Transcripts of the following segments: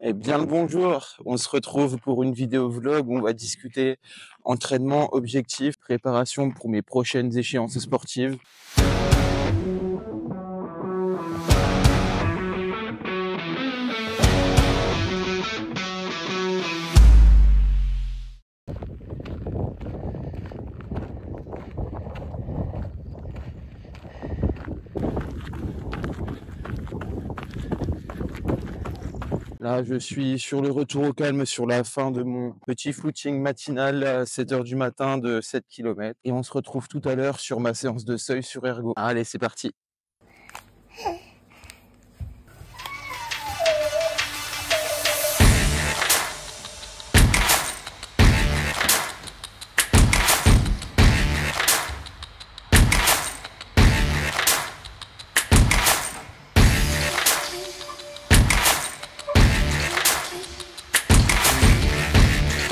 Eh bien le bonjour, on se retrouve pour une vidéo vlog où on va discuter entraînement, objectifs, préparation pour mes prochaines échéances sportives. Là, je suis sur le retour au calme sur la fin de mon petit footing matinal à 7 h du matin de 7 km. Et on se retrouve tout à l'heure sur ma séance de seuil sur Ergo. Allez, c'est parti.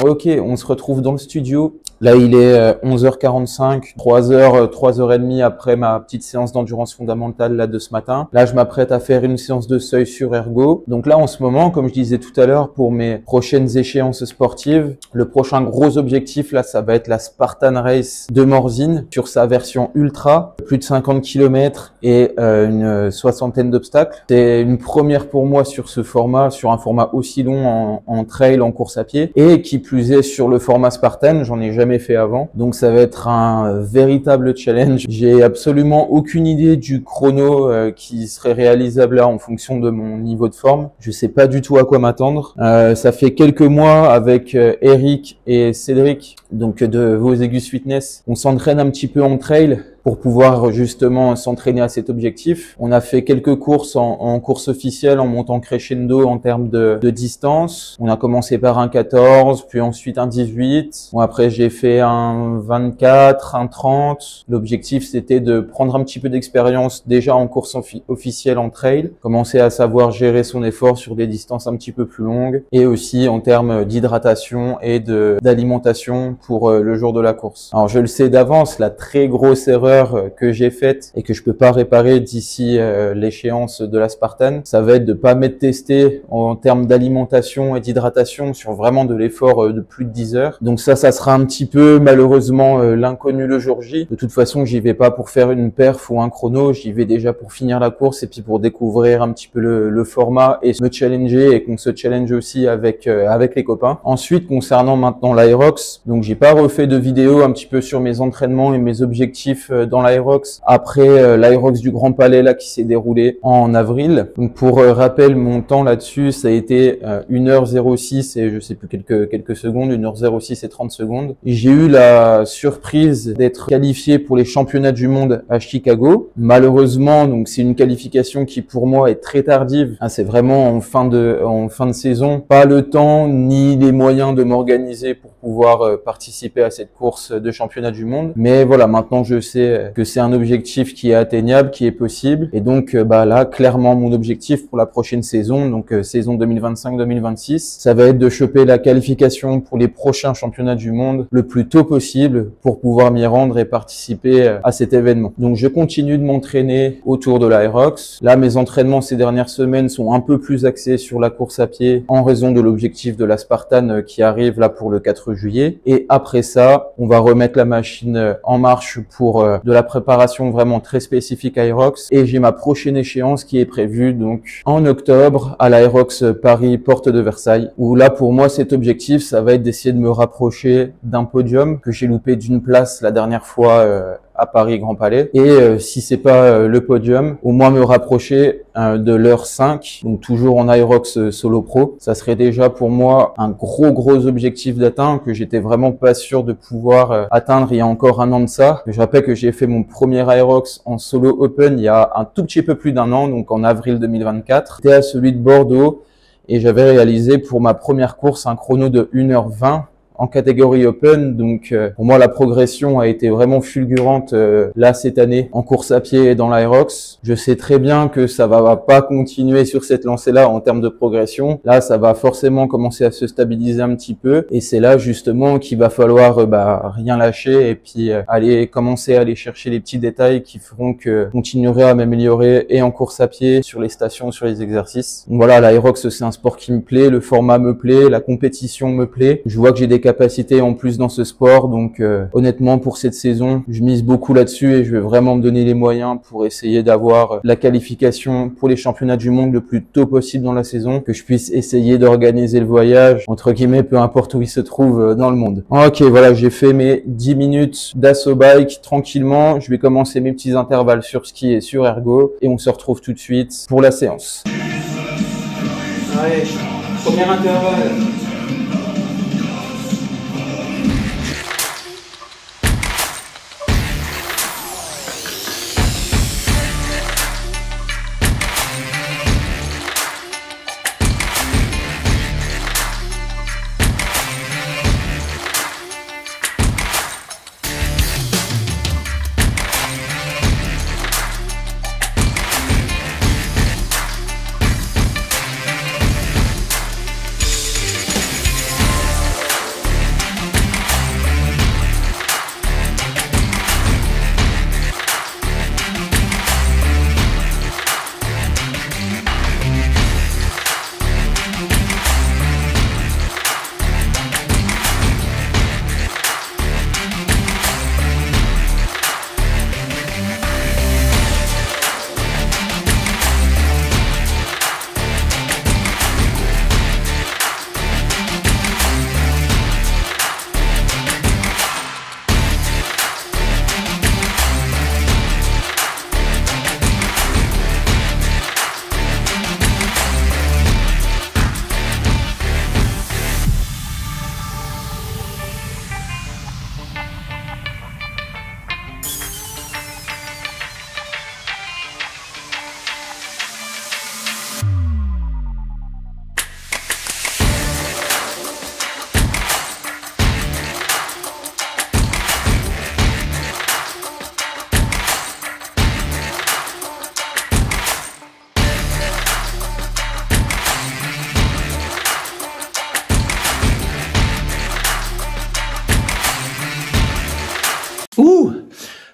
Ok, on se retrouve dans le studio. Là, il est 11h45, 3h30 après ma petite séance d'endurance fondamentale là de ce matin. Là, je m'apprête à faire une séance de seuil sur Ergo. Donc là, en ce moment, comme je disais tout à l'heure, pour mes prochaines échéances sportives, le prochain gros objectif, là, ça va être la Spartan Race de Morzine sur sa version ultra, plus de 50 km et une soixantaine d'obstacles. C'est une première pour moi sur ce format, sur un format aussi long en trail, en course à pied, et qui plus est sur le format Spartan, j'en ai jamais fait avant. Donc ça va être un véritable challenge. J'ai absolument aucune idée du chrono qui serait réalisable là en fonction de mon niveau de forme. Je sais pas du tout à quoi m'attendre. Ça fait quelques mois avec Eric et Cédric, donc de Vos Aigus Fitness. On s'entraîne un petit peu en trail pour pouvoir justement s'entraîner à cet objectif. On a fait quelques courses en course officielle en montant crescendo en termes de distance. On a commencé par un 14, puis ensuite un 18. Bon, après, j'ai fait un 24, un 30. L'objectif, c'était de prendre un petit peu d'expérience déjà en course officielle en trail, commencer à savoir gérer son effort sur des distances un petit peu plus longues et aussi en termes d'hydratation et d'alimentation pour le jour de la course. Alors, je le sais d'avance, la très grosse erreur que j'ai faite et que je peux pas réparer d'ici l'échéance de la Spartan, ça va être de pas m'être testé en termes d'alimentation et d'hydratation sur vraiment de l'effort de plus de 10 heures. Donc ça sera un petit peu malheureusement l'inconnu le jour J. De toute façon, j'y vais pas pour faire une perf ou un chrono, j'y vais déjà pour finir la course et puis pour découvrir un petit peu le format et me challenger et qu'on se challenge aussi avec les copains. Ensuite, concernant maintenant l'Aerox, donc j'ai pas refait de vidéo un petit peu sur mes entraînements et mes objectifs dans l'Aerox après l'Aerox du Grand Palais là qui s'est déroulé en avril. Donc pour rappel, mon temps là-dessus, ça a été 1h06 et je sais plus quelques secondes, 1h06 et 30 secondes. J'ai eu la surprise d'être qualifié pour les championnats du monde à Chicago. Malheureusement, donc c'est une qualification qui pour moi est très tardive. C'est vraiment en fin de saison, pas le temps ni les moyens de m'organiser pour pouvoir participer à cette course de championnat du monde. Mais voilà, maintenant je sais que c'est un objectif qui est atteignable, qui est possible. Et donc là, clairement, mon objectif pour la prochaine saison, donc saison 2025-2026, ça va être de choper la qualification pour les prochains championnats du monde le plus tôt possible pour pouvoir m'y rendre et participer à cet événement. Donc je continue de m'entraîner autour de l'Aerox. Là, mes entraînements ces dernières semaines sont un peu plus axés sur la course à pied en raison de l'objectif de la Spartan qui arrive là pour le 4 juillet. Et après ça, on va remettre la machine en marche pour de la préparation vraiment très spécifique Aerox. Et j'ai ma prochaine échéance qui est prévue donc en octobre à l'Aerox Paris Porte de Versailles, où là pour moi cet objectif ça va être d'essayer de me rapprocher d'un podium que j'ai loupé d'une place la dernière fois à Paris Grand Palais, et si c'est pas le podium, au moins me rapprocher de l'heure 5, donc toujours en Aerox Solo Pro. Ça serait déjà pour moi un gros objectif d'atteindre que j'étais vraiment pas sûr de pouvoir atteindre il y a encore un an de ça. Je rappelle que j'ai fait mon premier Aerox en Solo Open il y a un tout petit peu plus d'un an, donc en avril 2024. C'était à celui de Bordeaux et j'avais réalisé pour ma première course un chrono de 1h20 en catégorie Open. Donc pour moi, la progression a été vraiment fulgurante là cette année en course à pied et dans l'Aerox. Je sais très bien que ça va pas continuer sur cette lancée-là en termes de progression. Là, ça va forcément commencer à se stabiliser un petit peu et c'est là justement qu'il va falloir rien lâcher et puis commencer à aller chercher les petits détails qui feront que je continuerai à m'améliorer et en course à pied, sur les stations, sur les exercices. Donc voilà, l'Aerox, c'est un sport qui me plaît, le format me plaît, la compétition me plaît. Je vois que j'ai des capacités en plus dans ce sport, donc honnêtement pour cette saison, je mise beaucoup là-dessus et je vais vraiment me donner les moyens pour essayer d'avoir la qualification pour les championnats du monde le plus tôt possible dans la saison, que je puisse essayer d'organiser le voyage, entre guillemets, peu importe où il se trouve dans le monde. Ok, voilà, j'ai fait mes 10 minutes d'assaut bike tranquillement. Je vais commencer mes petits intervalles sur ski et sur ergo et on se retrouve tout de suite pour la séance. Allez, premier intervalle.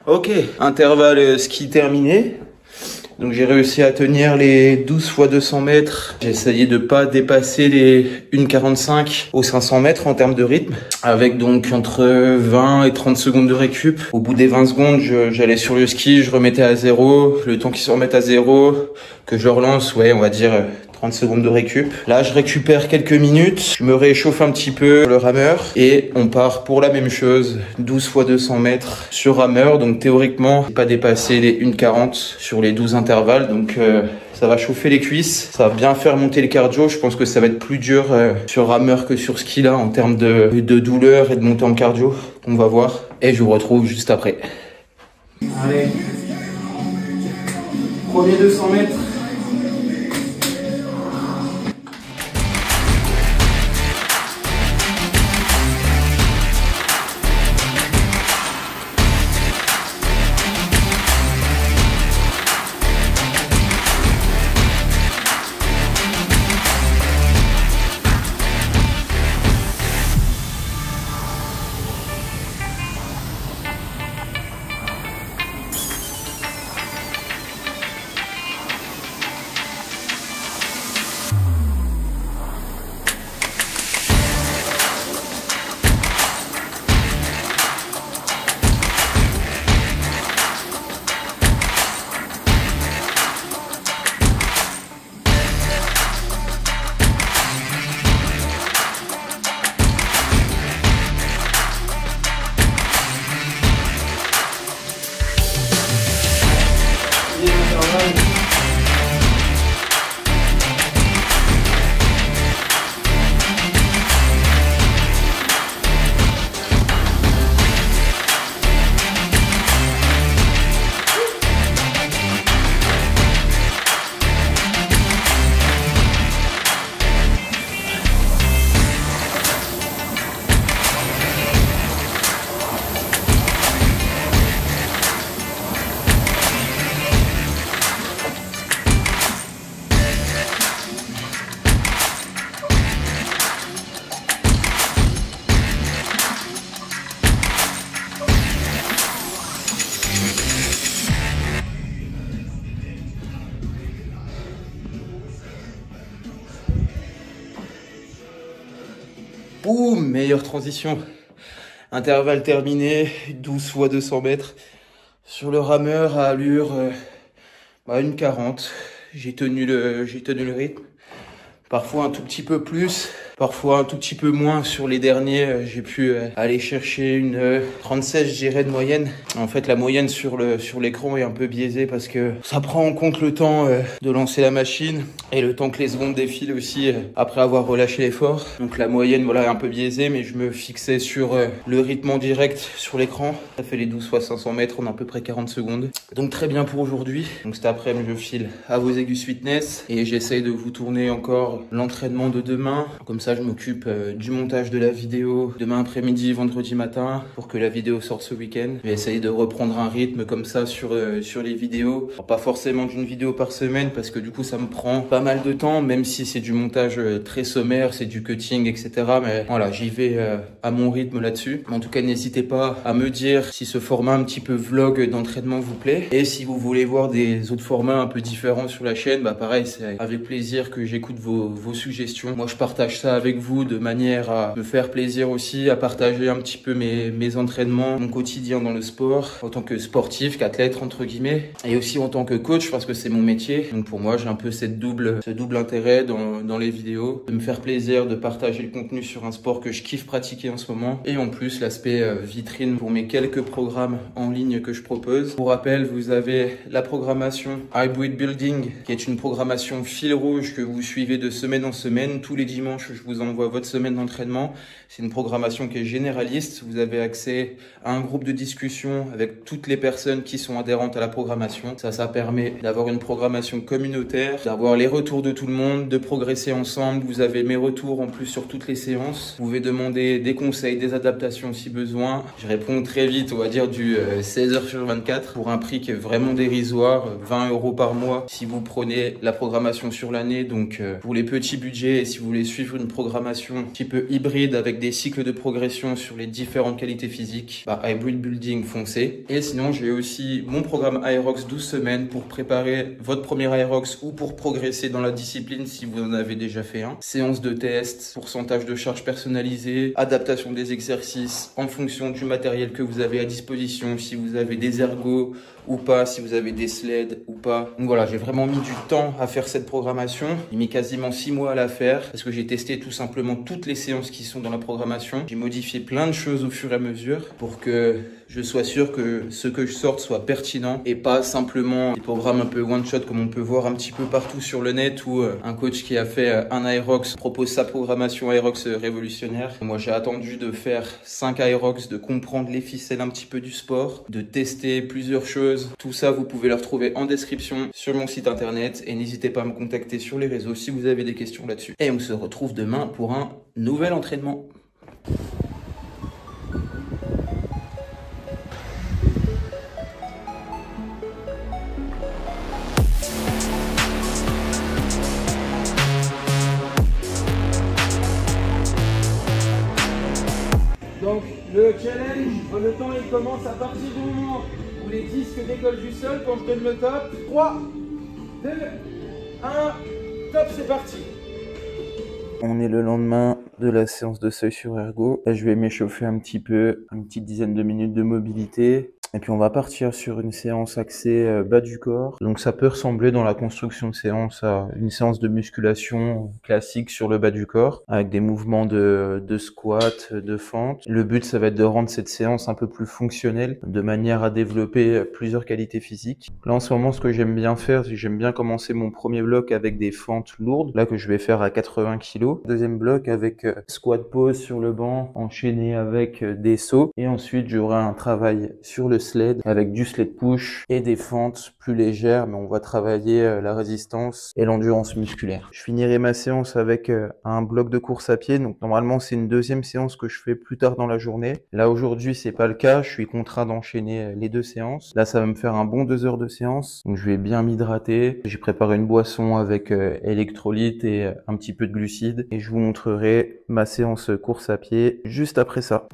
Ok, intervalle ski terminé. Donc j'ai réussi à tenir les 12 fois 200 mètres. J'ai essayé de pas dépasser les 1,45 aux 500 mètres en termes de rythme, avec donc entre 20 et 30 secondes de récup. Au bout des 20 secondes, j'allais sur le ski, je remettais à zéro. Le temps qu'il se remette à zéro, que je relance, ouais, on va dire 30 secondes de récup. Là, je récupère quelques minutes, je me réchauffe un petit peu le rameur et on part pour la même chose, 12 fois 200 mètres sur rameur. Donc théoriquement, pas dépasser les 1,40 sur les 12 intervalles. Donc ça va chauffer les cuisses, ça va bien faire monter le cardio. Je pense que ça va être plus dur sur rameur que sur ski là en termes de douleur et de montée en cardio. On va voir et je vous retrouve juste après. Allez, premier 200 mètres. Boum, meilleure transition. Intervalle terminé, 12 fois 200 mètres. Sur le rameur à allure 1,40. J'ai tenu le rythme. Parfois un tout petit peu plus, parfois un tout petit peu moins. Sur les derniers, j'ai pu aller chercher une 36, je dirais, de moyenne. En fait, la moyenne sur l'écran est un peu biaisée parce que ça prend en compte le temps de lancer la machine et le temps que les secondes défilent aussi après avoir relâché l'effort. Donc la moyenne, voilà, est un peu biaisée, mais je me fixais sur le rythme en direct sur l'écran. Ça fait les 12 fois 500 mètres en à peu près 40 secondes. Donc très bien pour aujourd'hui. Donc cet après-midi, je file à vos Aigus Fitness et j'essaye de vous tourner encore l'entraînement de demain. Comme ça, je m'occupe du montage de la vidéo demain après-midi, vendredi matin, pour que la vidéo sorte ce week-end. Je vais essayer de reprendre un rythme comme ça sur les vidéos. Alors, pas forcément d'une vidéo par semaine, parce que du coup, ça me prend pas mal de temps, même si c'est du montage très sommaire, c'est du cutting, etc. Mais voilà, j'y vais à mon rythme là-dessus. En tout cas, n'hésitez pas à me dire si ce format un petit peu vlog d'entraînement vous plaît. Et si vous voulez voir des autres formats un peu différents sur la chaîne, bah pareil, c'est avec plaisir que j'écoute vos suggestions. Moi, je partage ça avec vous de manière à me faire plaisir aussi, à partager un petit peu mes entraînements, mon quotidien dans le sport, en tant que sportif, qu'athlète, entre guillemets, et aussi en tant que coach, parce que c'est mon métier. Donc pour moi, j'ai un peu ce double intérêt dans les vidéos, de me faire plaisir, de partager le contenu sur un sport que je kiffe pratiquer en ce moment, et en plus, l'aspect vitrine pour mes quelques programmes en ligne que je propose. Pour rappel, vous avez la programmation Hybrid Building, qui est une programmation fil rouge que vous suivez de semaine en semaine. Tous les dimanches, je vous envoie votre semaine d'entraînement. C'est une programmation qui est généraliste. Vous avez accès à un groupe de discussion avec toutes les personnes qui sont adhérentes à la programmation. Ça permet d'avoir une programmation communautaire, d'avoir les retours de tout le monde, de progresser ensemble. Vous avez mes retours en plus sur toutes les séances. Vous pouvez demander des conseils, des adaptations si besoin. Je réponds très vite, on va dire du 16 heures sur 24 pour un prix qui est vraiment dérisoire, 20 € par mois si vous prenez la programmation sur l'année. Donc pour les petits budgets, et si vous voulez suivre une programmation un petit peu hybride avec des cycles de progression sur les différentes qualités physiques, Hybrid Building, foncez. Et sinon, j'ai aussi mon programme Aerox 12 semaines pour préparer votre premier Aerox ou pour progresser dans la discipline si vous en avez déjà fait un. Séance de test, pourcentage de charge personnalisée, adaptation des exercices en fonction du matériel que vous avez à disposition, si vous avez des ergos ou pas, si vous avez des sleds ou pas. Donc voilà, j'ai vraiment mis du temps à faire cette programmation. J'ai mis quasiment 6 mois à la faire parce que j'ai testé tout simplement toutes les séances qui sont dans la programmation. J'ai modifié plein de choses au fur et à mesure pour que je sois sûr que ce que je sorte soit pertinent et pas simplement des programmes un peu one shot comme on peut voir un petit peu partout sur le net où un coach qui a fait un Aerox propose sa programmation Aerox révolutionnaire. Moi, j'ai attendu de faire 5 Aerox, de comprendre les ficelles un petit peu du sport, de tester plusieurs choses. Tout ça, vous pouvez le retrouver en description sur mon site internet et n'hésitez pas à me contacter sur les réseaux si vous avez des questions là-dessus. Et on se retrouve demain pour un nouvel entraînement. Donc le challenge, le temps il commence à partir du moment où les disques décollent du sol. Quand je donne le top, 3, 2, 1, top, c'est parti. On est le lendemain de la séance de seuil sur ergo. Là, je vais m'échauffer un petit peu, une petite dizaine de minutes de mobilité. Et puis on va partir sur une séance axée bas du corps. Donc ça peut ressembler dans la construction de séance à une séance de musculation classique sur le bas du corps, avec des mouvements de squat, de fente. Le but, ça va être de rendre cette séance un peu plus fonctionnelle, de manière à développer plusieurs qualités physiques. Là en ce moment, ce que j'aime bien faire, c'est que j'aime bien commencer mon premier bloc avec des fentes lourdes, là que je vais faire à 80 kg. Deuxième bloc avec squat pose sur le banc, enchaîné avec des sauts. Et ensuite, j'aurai un travail sur le sled avec du sled push et des fentes plus légères, mais on va travailler la résistance et l'endurance musculaire. Je finirai ma séance avec un bloc de course à pied. Donc normalement, c'est une deuxième séance que je fais plus tard dans la journée. Là aujourd'hui, c'est pas le cas. Je suis contraint d'enchaîner les deux séances. Là, ça va me faire un bon 2 heures de séance. Donc je vais bien m'hydrater. J'ai préparé une boisson avec électrolytes et un petit peu de glucides. Et je vous montrerai ma séance course à pied juste après ça.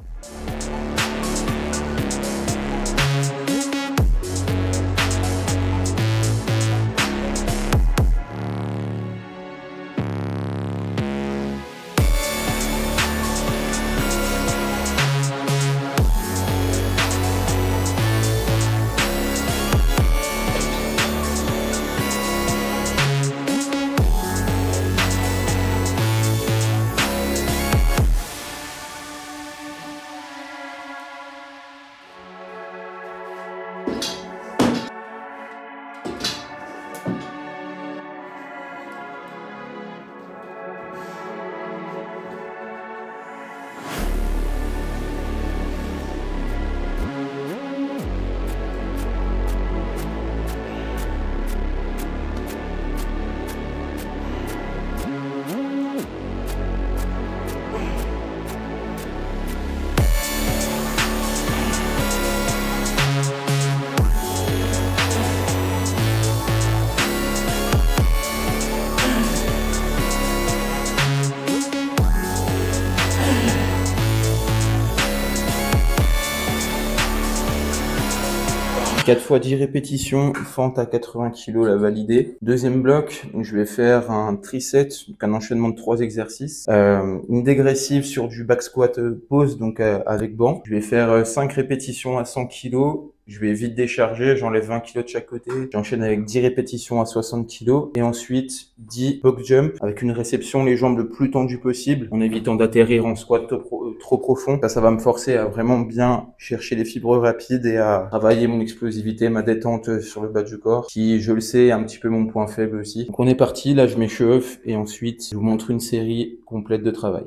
4 fois 10 répétitions, fente à 80 kg la validée. Deuxième bloc, donc je vais faire un triset, donc un enchaînement de 3 exercices. Une dégressive sur du back squat pause, donc avec banc. Je vais faire 5 répétitions à 100 kg. Je vais vite décharger, j'enlève 20 kg de chaque côté. J'enchaîne avec 10 répétitions à 60 kg. Et ensuite, 10 box jump avec une réception les jambes le plus tendues possible, en évitant d'atterrir en squat trop profond. Ça va me forcer à vraiment bien chercher les fibres rapides et à travailler mon explosivité, ma détente sur le bas du corps, qui, je le sais, est un petit peu mon point faible aussi. Donc on est parti, là je m'échauffe et ensuite je vous montre une série complète de travail.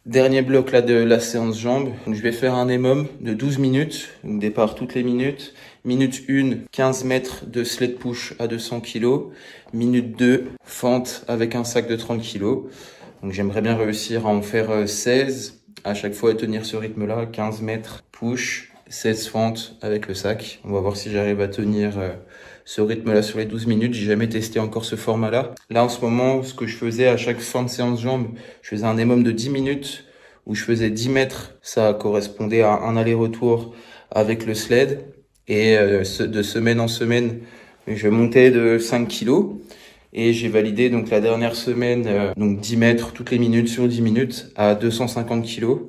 Dernier bloc là de la séance jambes. Donc, je vais faire un EMOM de 12 minutes. Donc, départ toutes les minutes. Minute 1, 15 mètres de sled push à 200 kg. Minute 2, fente avec un sac de 30 kg. Donc j'aimerais bien réussir à en faire 16 à chaque fois et tenir ce rythme-là. 15 mètres push, 16 fentes avec le sac. On va voir si j'arrive à tenir ce rythme-là sur les 12 minutes. J'ai jamais testé encore ce format-là. Là, en ce moment, ce que je faisais à chaque fin de séance jambes, je faisais un EMOM de 10 minutes où je faisais 10 mètres. Ça correspondait à un aller-retour avec le sled. Et de semaine en semaine, je montais de 5 kilos. Et j'ai validé donc la dernière semaine, donc 10 mètres toutes les minutes sur 10 minutes à 250 kilos.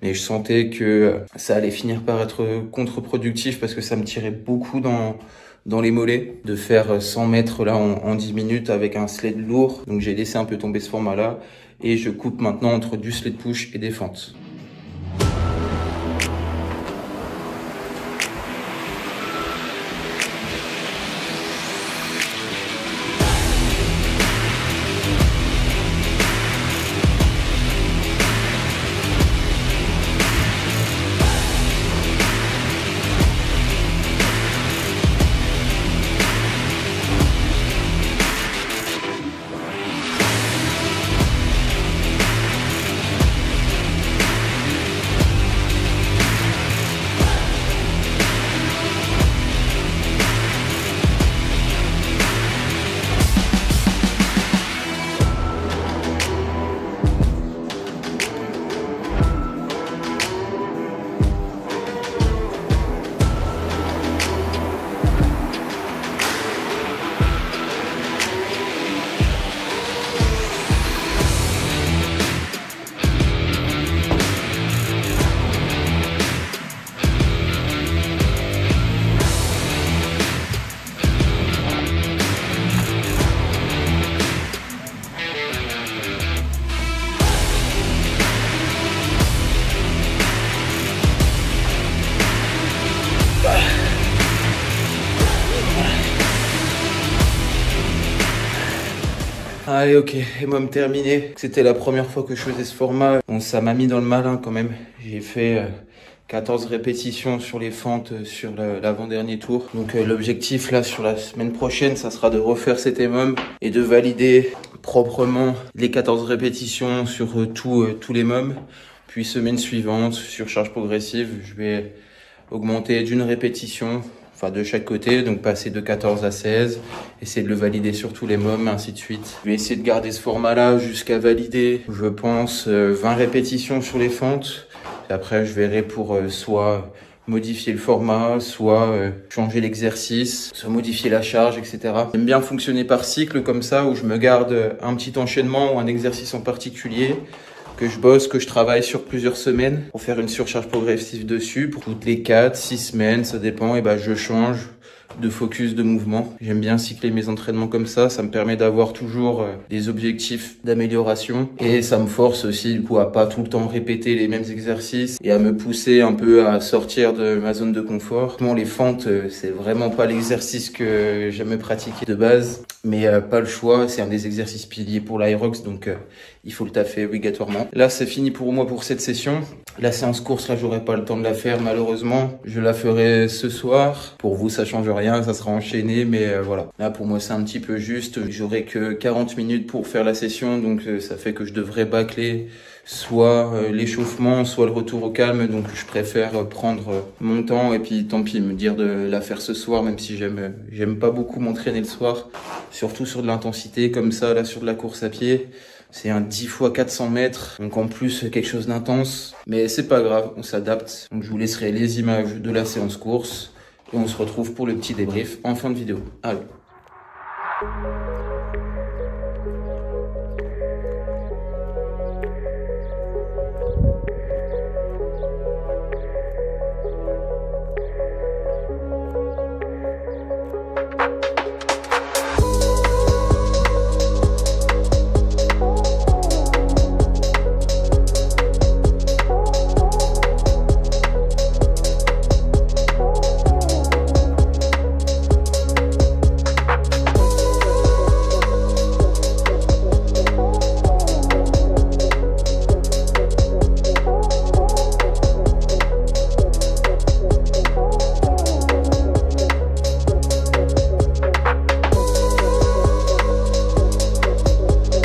Mais je sentais que ça allait finir par être contre-productif parce que ça me tirait beaucoup dans les mollets de faire 100 mètres là en 10 minutes avec un sled lourd. Donc j'ai laissé un peu tomber ce format-là et je coupe maintenant entre du sled push et des fentes. Allez, ok, EMOM terminé. C'était la première fois que je faisais ce format. Bon, ça m'a mis dans le malin quand même. J'ai fait 14 répétitions sur les fentes sur l'avant-dernier tour. Donc l'objectif là sur la semaine prochaine, ça sera de refaire cet EMOM et de valider proprement les 14 répétitions sur tous les mômes. Puis semaine suivante, sur charge progressive, je vais augmenter d'une répétition, enfin de chaque côté, donc passer de 14 à 16, essayer de le valider sur tous les mômes, ainsi de suite. Je vais essayer de garder ce format-là jusqu'à valider, je pense, 20 répétitions sur les fentes. Et après, je verrai pour soit modifier le format, soit changer l'exercice, soit modifier la charge, etc. J'aime bien fonctionner par cycle comme ça, où je me garde un petit enchaînement ou un exercice en particulier, que je bosse, que je travaille sur plusieurs semaines pour faire une surcharge progressive dessus. Pour toutes les 4-6 semaines, ça dépend, et ben je change de focus, de mouvement. J'aime bien cycler mes entraînements comme ça me permet d'avoir toujours des objectifs d'amélioration et ça me force aussi du coup à pas tout le temps répéter les mêmes exercices et à me pousser un peu à sortir de ma zone de confort. Les fentes, c'est vraiment pas l'exercice que j'aime pratiquer de base, mais pas le choix, c'est un des exercices piliers pour l'Aerox, donc il faut le taffer obligatoirement. Là, c'est fini pour moi pour cette session. La séance course, là, j'aurai pas le temps de la faire malheureusement. Je la ferai ce soir. Pour vous, ça change rien, ça sera enchaîné, mais voilà. Là, pour moi, c'est un petit peu juste. J'aurai que 40 minutes pour faire la session, donc ça fait que je devrais bâcler soit l'échauffement, soit le retour au calme. Donc, je préfère prendre mon temps et puis tant pis, me dire de la faire ce soir, même si j'aime pas beaucoup m'entraîner le soir, surtout sur de l'intensité comme ça, là, sur de la course à pied. C'est un 10 x 400 mètres, donc en plus quelque chose d'intense. Mais c'est pas grave, on s'adapte. Donc je vous laisserai les images de la séance course et on se retrouve pour le petit débrief en fin de vidéo. Allez.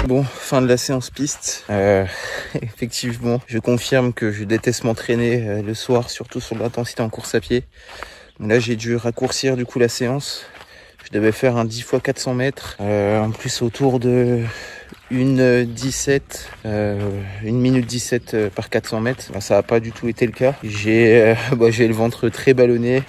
Bon, fin de la séance piste. Effectivement, je confirme que je déteste m'entraîner le soir, surtout sur l'intensité en course à pied. Là, j'ai dû raccourcir du coup la séance. Je devais faire un 10 x 400 mètres. En plus, autour de 1 minute 17 par 400 mètres. Ça n'a pas du tout été le cas. J'ai le ventre très ballonné.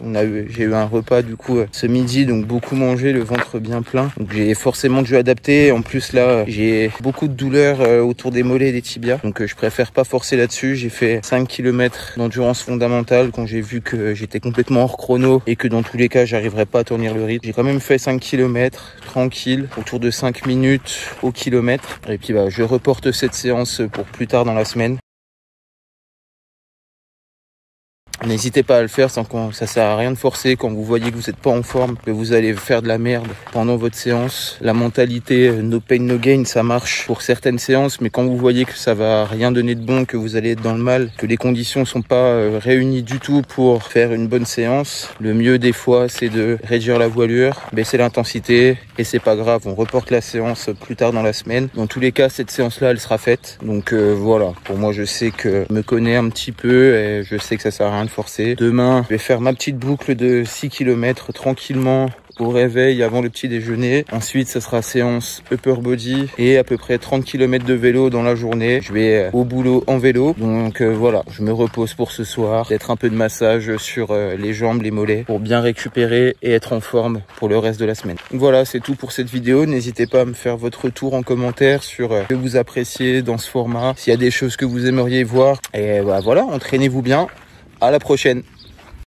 J'ai eu un repas du coup ce midi, donc beaucoup mangé, le ventre bien plein. Donc j'ai forcément dû adapter. En plus là, j'ai beaucoup de douleurs autour des mollets et des tibias. Donc je préfère pas forcer là-dessus. J'ai fait 5 km d'endurance fondamentale quand j'ai vu que j'étais complètement hors chrono et que dans tous les cas, j'arriverais pas à tenir le rythme. J'ai quand même fait 5 km tranquille, autour de 5 minutes au kilomètre. Et puis je reporte cette séance pour plus tard dans la semaine. N'hésitez pas à le faire, ça sert à rien de forcer quand vous voyez que vous n'êtes pas en forme, que vous allez faire de la merde pendant votre séance. La mentalité no pain no gain, ça marche pour certaines séances, mais quand vous voyez que ça va rien donner de bon, que vous allez être dans le mal, que les conditions sont pas réunies du tout pour faire une bonne séance, le mieux des fois c'est de réduire la voilure, baisser l'intensité et c'est pas grave, on reporte la séance plus tard dans la semaine. Dans tous les cas, cette séance-là, elle sera faite. Donc voilà, pour moi je sais que je me connais un petit peu et je sais que ça sert à rien de forcer. Demain, je vais faire ma petite boucle de 6 km tranquillement au réveil avant le petit déjeuner. Ensuite, ça sera séance upper body et à peu près 30 km de vélo dans la journée. Je vais au boulot en vélo. Donc voilà, je me repose pour ce soir. Peut-être un peu de massage sur les jambes, les mollets pour bien récupérer et être en forme pour le reste de la semaine. Donc voilà, c'est tout pour cette vidéo. N'hésitez pas à me faire votre retour en commentaire sur ce que vous appréciez dans ce format. S'il y a des choses que vous aimeriez voir. Et voilà, entraînez-vous bien. À la prochaine.